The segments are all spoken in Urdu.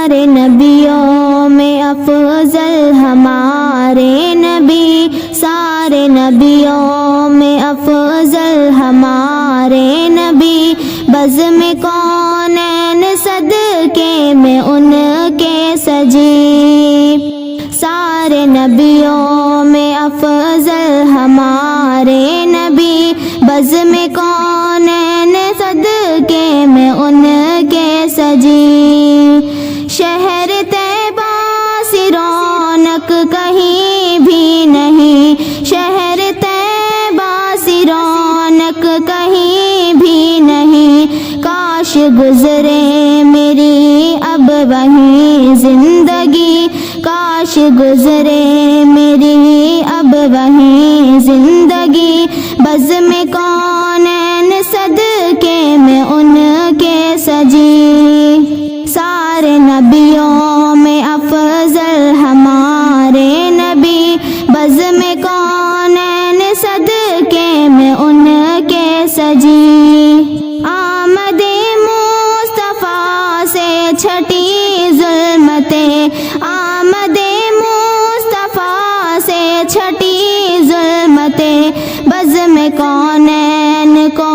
سارے نبیوں میں افضل ہمارے نبی، سارے نبیوں میں افضل ہمارے نبی، بزم کونین صدقے میں ان کے سجی، سارے نبیوں میں افضل ہمارے نبی، بزم کونین صدقے میں ان کے سجی، شہر طیبہ سی رونق کہیں بھی نہیں، شہر طیبہ سی رونق کہیں بھی نہیں، کاش گزرے میری اب وہیں زندگی، کاش گزرے میری اب وہیں زندگی، بزم کونین صدقے میں ان کے سجی، سارے نبیوں میں افضل ہمارے نبی، بزم کونین صدقے میں ان کے سجی، آمد مصطفیٰ سے چھٹی ظلمتیں، آمد مصطفیٰ سے چھٹی ظلمتیں، بزم کونین کو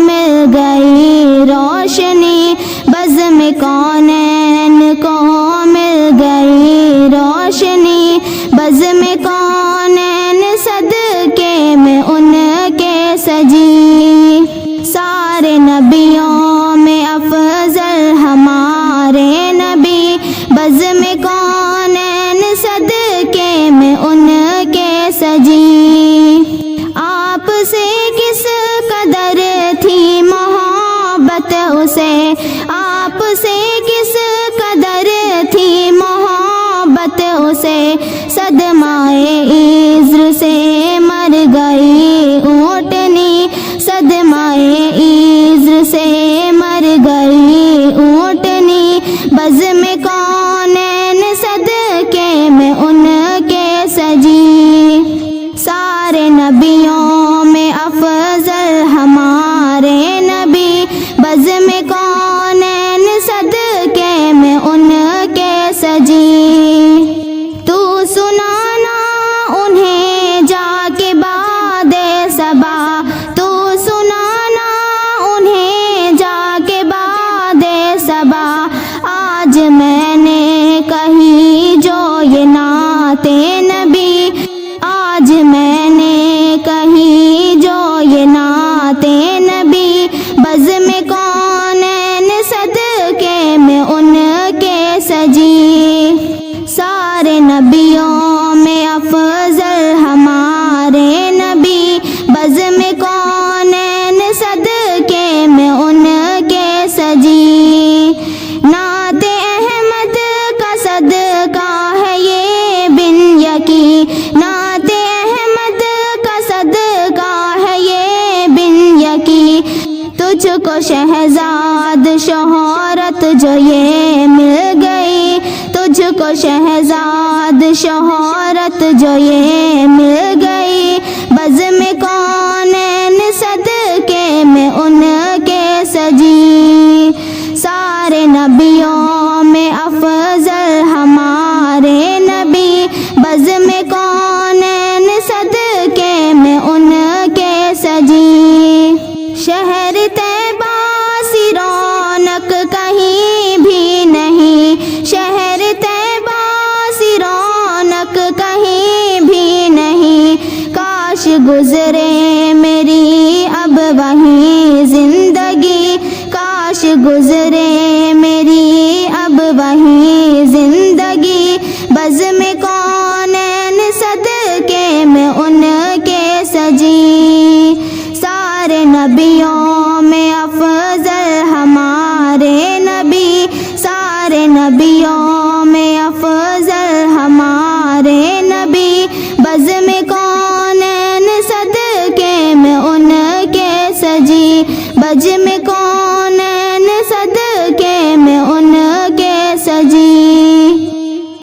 مل گئی روشنی، بزم کونین کو مل گئی روشنی، بزم کونین صدقے میں ان کے سجی، سارے نبیوں میں افضل ہمارے نبی، بزم کونین صدقے میں ان کے سجی، آپ سے کس قدر تھی محبت اسے، آپ سے کس قدر تھی محبت اسے، صدمائے عذر سے مر گئی اونٹنی، صدمائے عذر سے مر گئی اونٹنی، بزم کونین صدقے میں ان کے سجی، سارے نبیوں میں افضل ہمارے نبی، بزم کونین صدقے میں ان کے سجی، تو سنانا انہیں جا کے باد صبا، تو سنانا انہیں جا کے باد صبا، آج میں نے کہی جو یہ نعت نبی، آج میں نے کہی جو یہ نعت نبی، بزم کونین صدقے میں ان کے سجی، سارے نبیوں میں افضل ہمارے نبی، بزم کونین صدقے میں ان کے سجی، نعت احمد کا صدقہ ہے یہ بن یقی، نعت احمد کا صدقہ ہے یہ بن یقی، تجھ کو شہزاد شہرت جو یہ مل گئی، تجھ کو شہزاد شہرت جو یہ مل گئی، بزم کونین صدقے میں ان کے سجی، سارے نبیوں میں افضل ہمارے نبی، بزم کونین صدقے میں ان کے سجی، شہر طیبہ سی رونق کہیں بھی نہیں، شہر طیبہ سی رونق کہیں بھی نہیں، کاش گزرے میری اب وہیں زندگی، کاش گزرے میری اب وہیں زندگی، بزم کونین صدقے میں ان کے سجی، سارے نبیوں میں افضل ہمارے نبی، سارے نبیوں میں افضل ہمارے نبی، بزم کونین صدقے میں ان کے سجی، بزم کونین